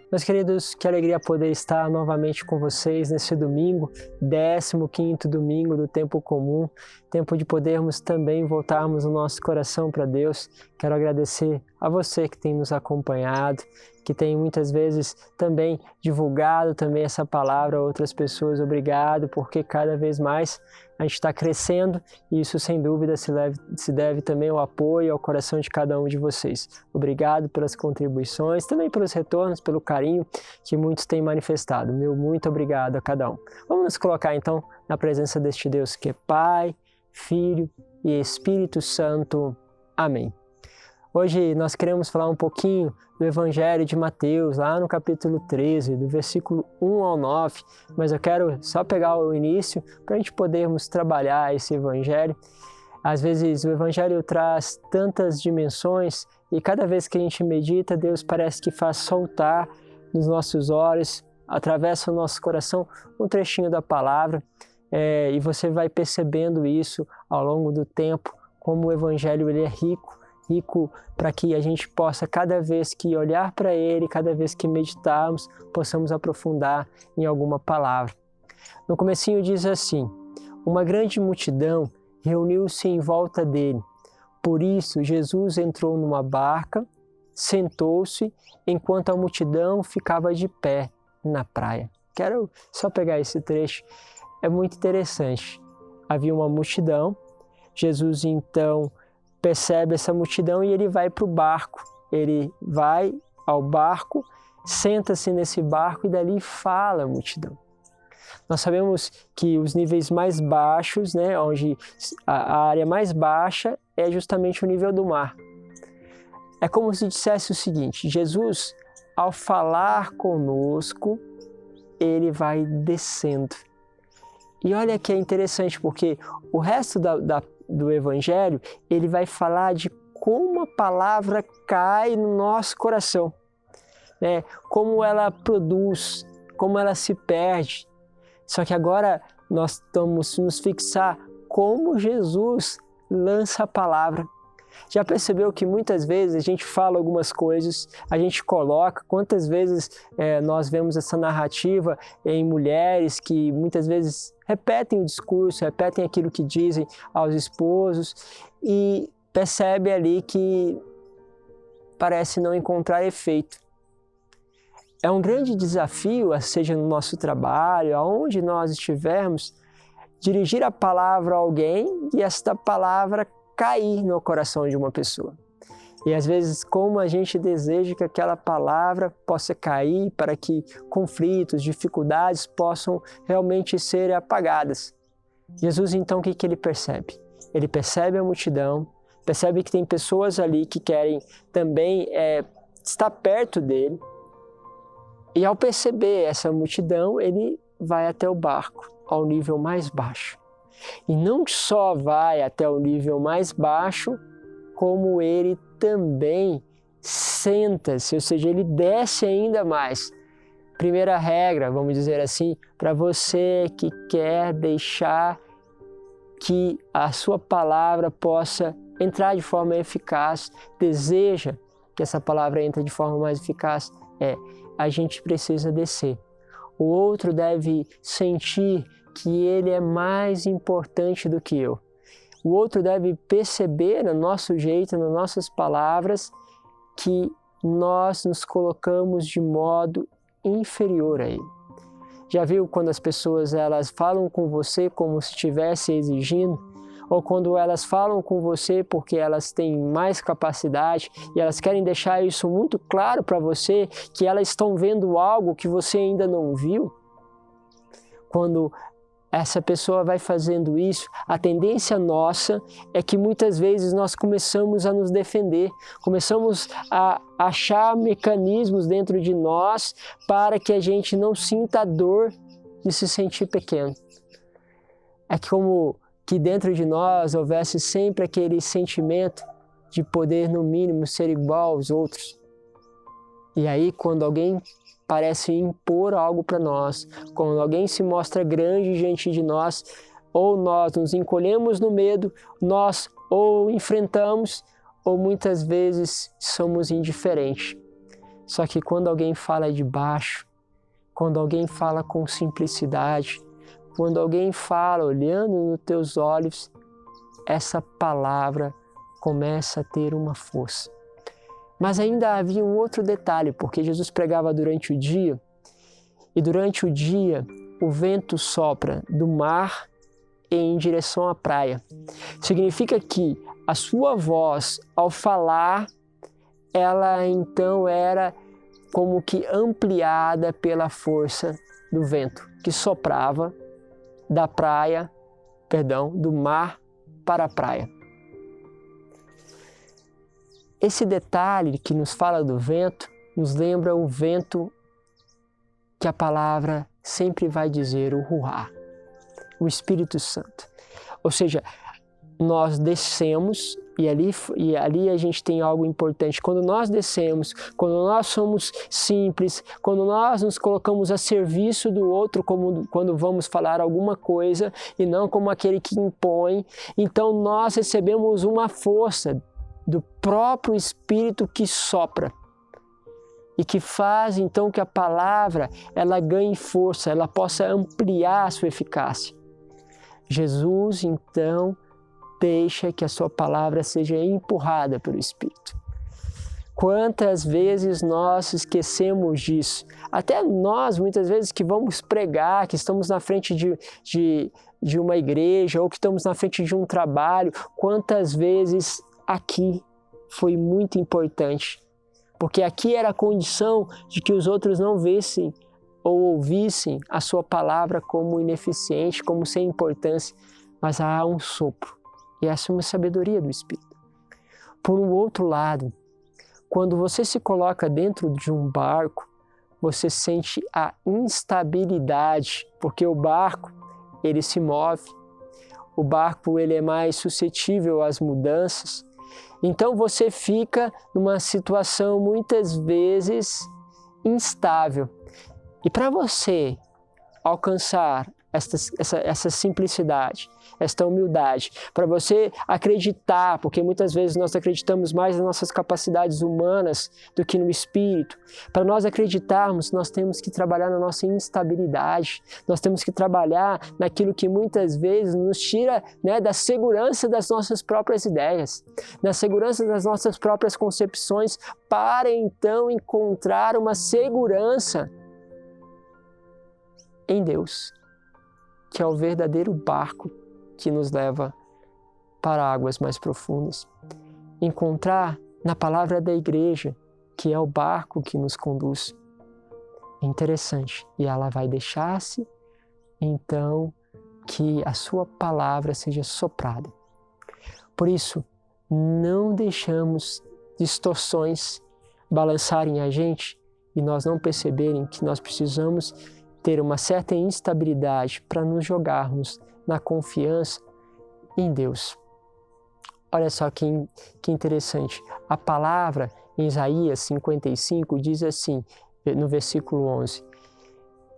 Meus queridos, que alegria poder estar novamente com vocês nesse domingo, 15º domingo do tempo comum, tempo de podermos também voltarmos o nosso coração para Deus. Quero agradecer a você que tem nos acompanhado, que tem muitas vezes também divulgado também essa palavra a outras pessoas. Obrigado, porque cada vez mais a gente está crescendo e isso sem dúvida se deve também ao apoio, ao coração de cada um de vocês. Obrigado pelas contribuições, também pelos retornos, pelo carinho que muitos têm manifestado. Meu muito obrigado a cada um. Vamos nos colocar então na presença deste Deus que é Pai, Filho e Espírito Santo. Amém. Hoje nós queremos falar um pouquinho do Evangelho de Mateus, lá no capítulo 13, do versículo 1 ao 9, mas eu quero só pegar o início para a gente podermos trabalhar esse Evangelho. Às vezes o Evangelho traz tantas dimensões e cada vez que a gente medita, Deus parece que faz soltar nos nossos olhos, atravessa o nosso coração um trechinho da palavra e você vai percebendo isso ao longo do tempo, como o Evangelho ele é rico para que a gente possa, cada vez que olhar para ele, cada vez que meditarmos, possamos aprofundar em alguma palavra. No comecinho diz assim: uma grande multidão reuniu-se em volta dele. Por isso, Jesus entrou numa barca, sentou-se, enquanto a multidão ficava de pé na praia. Quero só pegar esse trecho, é muito interessante. Havia uma multidão, Jesus então percebe essa multidão e ele vai para o barco. Ele vai ao barco, senta-se nesse barco e dali fala a multidão. Nós sabemos que os níveis mais baixos, onde a área mais baixa é justamente o nível do mar. É como se dissesse o seguinte: Jesus, ao falar conosco, ele vai descendo. E olha que é interessante, porque o resto do Evangelho, ele vai falar de como a palavra cai no nosso coração, como ela produz, como ela se perde. Só que agora nós vamos nos fixar como Jesus lança a palavra. Já percebeu que muitas vezes a gente fala algumas coisas, a gente coloca, quantas vezes nós vemos essa narrativa em mulheres que muitas vezes repetem o discurso, repetem aquilo que dizem aos esposos e percebe ali que parece não encontrar efeito. É um grande desafio, seja no nosso trabalho, aonde nós estivermos, dirigir a palavra a alguém e esta palavra cair no coração de uma pessoa. E às vezes, como a gente deseja que aquela palavra possa cair para que conflitos, dificuldades possam realmente ser apagadas. Jesus, então, o que ele percebe? Ele percebe a multidão, percebe que tem pessoas ali que querem também estar perto dele. E ao perceber essa multidão, ele vai até o barco, ao nível mais baixo. E não só vai até o nível mais baixo, como ele também senta-se, ou seja, ele desce ainda mais. Primeira regra, vamos dizer assim, para você que quer deixar que a sua palavra possa entrar de forma eficaz, deseja que essa palavra entre de forma mais eficaz, a gente precisa descer. O outro deve sentir que ele é mais importante do que eu. O outro deve perceber no nosso jeito, nas nossas palavras, que nós nos colocamos de modo inferior a ele. Já viu quando as pessoas elas falam com você como se estivesse exigindo? Ou quando elas falam com você porque elas têm mais capacidade e elas querem deixar isso muito claro para você, que elas estão vendo algo que você ainda não viu? Quando essa pessoa vai fazendo isso, a tendência nossa é que muitas vezes nós começamos a nos defender, começamos a achar mecanismos dentro de nós para que a gente não sinta a dor de se sentir pequeno. É como que dentro de nós houvesse sempre aquele sentimento de poder, no mínimo, ser igual aos outros. E aí, quando alguém parece impor algo para nós, quando alguém se mostra grande diante de nós, ou nós nos encolhemos no medo, nós ou enfrentamos, ou muitas vezes somos indiferentes. Só que quando alguém fala de baixo, quando alguém fala com simplicidade, quando alguém fala olhando nos teus olhos, essa palavra começa a ter uma força. Mas ainda havia um outro detalhe, porque Jesus pregava durante o dia, e durante o dia o vento sopra do mar em direção à praia. Significa que a sua voz, ao falar, ela então era como que ampliada pela força do vento, que soprava do mar para a praia. Esse detalhe que nos fala do vento, nos lembra o vento que a palavra sempre vai dizer, o Ruá, o Espírito Santo. Ou seja, nós descemos e ali a gente tem algo importante. Quando nós descemos, quando nós somos simples, quando nós nos colocamos a serviço do outro, como quando vamos falar alguma coisa e não como aquele que impõe, então nós recebemos uma força do próprio Espírito que sopra e que faz então que a palavra ela ganhe força, ela possa ampliar a sua eficácia. Jesus então deixa que a sua palavra seja empurrada pelo Espírito. Quantas vezes nós esquecemos disso? Até nós, muitas vezes, que vamos pregar, que estamos na frente de uma igreja ou que estamos na frente de um trabalho, quantas vezes aqui foi muito importante, porque aqui era a condição de que os outros não vissem ou ouvissem a sua palavra como ineficiente, como sem importância, mas há um sopro, e essa é uma sabedoria do Espírito. Por um outro lado, quando você se coloca dentro de um barco, você sente a instabilidade, porque o barco, ele se move, o barco ele é mais suscetível às mudanças, então você fica numa situação muitas vezes instável. E para você alcançar essa simplicidade, esta humildade, para você acreditar, porque muitas vezes nós acreditamos mais nas nossas capacidades humanas do que no Espírito. Para nós acreditarmos, nós temos que trabalhar na nossa instabilidade, nós temos que trabalhar naquilo que muitas vezes nos tira, da segurança das nossas próprias ideias, na segurança das nossas próprias concepções, para então encontrar uma segurança em Deus, que é o verdadeiro barco que nos leva para águas mais profundas. Encontrar na palavra da igreja, que é o barco que nos conduz. É interessante. E ela vai deixar-se, então, que a sua palavra seja soprada. Por isso, não deixamos distorções balançarem a gente e nós não perceberem que nós precisamos ter uma certa instabilidade para nos jogarmos na confiança em Deus. Olha só que interessante. A palavra em Isaías 55 diz assim, no versículo 11,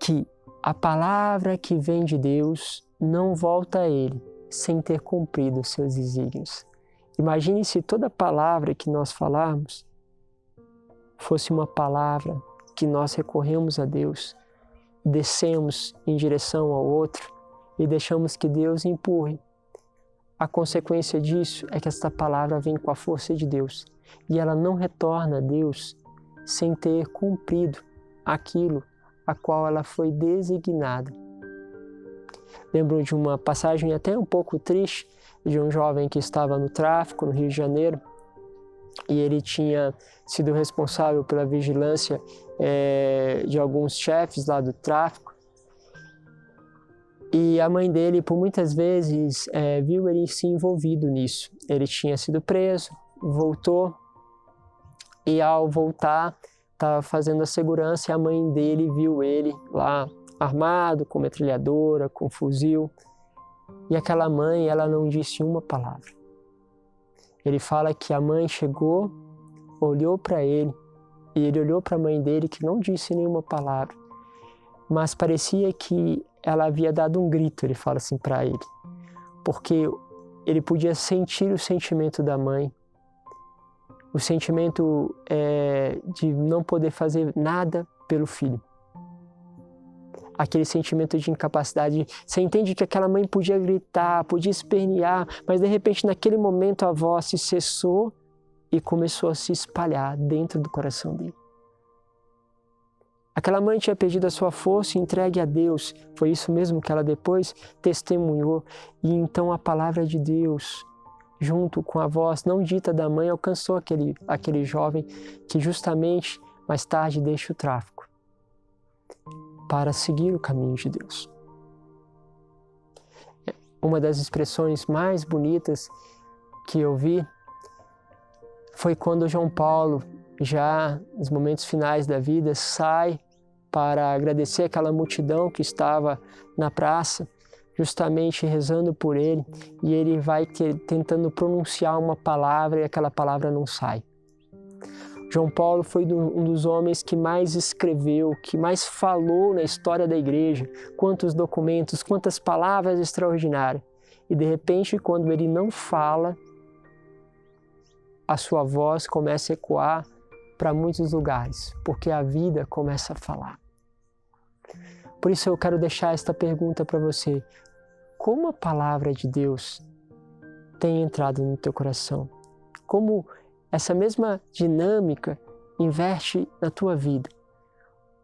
que a palavra que vem de Deus não volta a Ele sem ter cumprido os seus desígnios. Imagine se toda palavra que nós falarmos fosse uma palavra que nós recorremos a Deus, descemos em direção ao outro e deixamos que Deus empurre. A consequência disso é que esta palavra vem com a força de Deus e ela não retorna a Deus sem ter cumprido aquilo a qual ela foi designada. Lembro de uma passagem até um pouco triste de um jovem que estava no tráfico no Rio de Janeiro e ele tinha sido responsável pela vigilância de alguns chefes lá do tráfico. E a mãe dele, por muitas vezes, viu ele se envolvido nisso. Ele tinha sido preso, voltou, e ao voltar, estava fazendo a segurança, e a mãe dele viu ele lá armado, com metralhadora, com fuzil. E aquela mãe, ela não disse uma palavra. Ele fala que a mãe chegou, olhou para ele, e ele olhou para a mãe dele, que não disse nenhuma palavra. Mas parecia que ela havia dado um grito, ele fala assim para ele, porque ele podia sentir o sentimento da mãe, o sentimento de não poder fazer nada pelo filho. Aquele sentimento de incapacidade. Você entende que aquela mãe podia gritar, podia espernear, mas de repente naquele momento a voz se cessou e começou a se espalhar dentro do coração dele. Aquela mãe tinha pedido a sua força e entregue a Deus. Foi isso mesmo que ela depois testemunhou. E então a palavra de Deus, junto com a voz não dita da mãe, alcançou aquele jovem que justamente mais tarde deixa o tráfico para seguir o caminho de Deus. Uma das expressões mais bonitas que eu vi foi quando João Paulo, já nos momentos finais da vida, sai para agradecer aquela multidão que estava na praça, justamente rezando por ele, e ele vai tentando pronunciar uma palavra e aquela palavra não sai. João Paulo foi um dos homens que mais escreveu, que mais falou na história da igreja, quantos documentos, quantas palavras extraordinárias. E de repente, quando ele não fala, a sua voz começa a ecoar para muitos lugares, porque a vida começa a falar. Por isso eu quero deixar esta pergunta para você. Como a palavra de Deus tem entrado no teu coração? Como essa mesma dinâmica inverte na tua vida?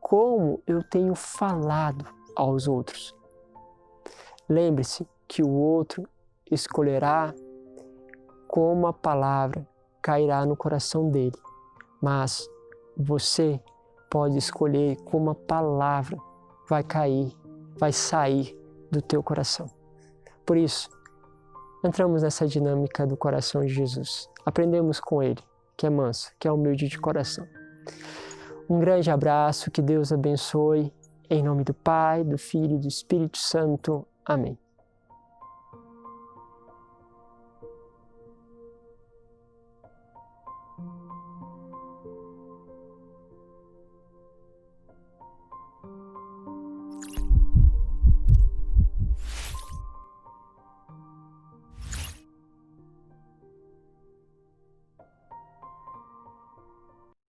Como eu tenho falado aos outros? Lembre-se que o outro escolherá como a palavra cairá no coração dele, mas você pode escolher como a palavra vai cair, vai sair do teu coração. Por isso, entramos nessa dinâmica do coração de Jesus. Aprendemos com ele, que é manso, que é humilde de coração. Um grande abraço, que Deus abençoe. Em nome do Pai, do Filho e do Espírito Santo. Amém.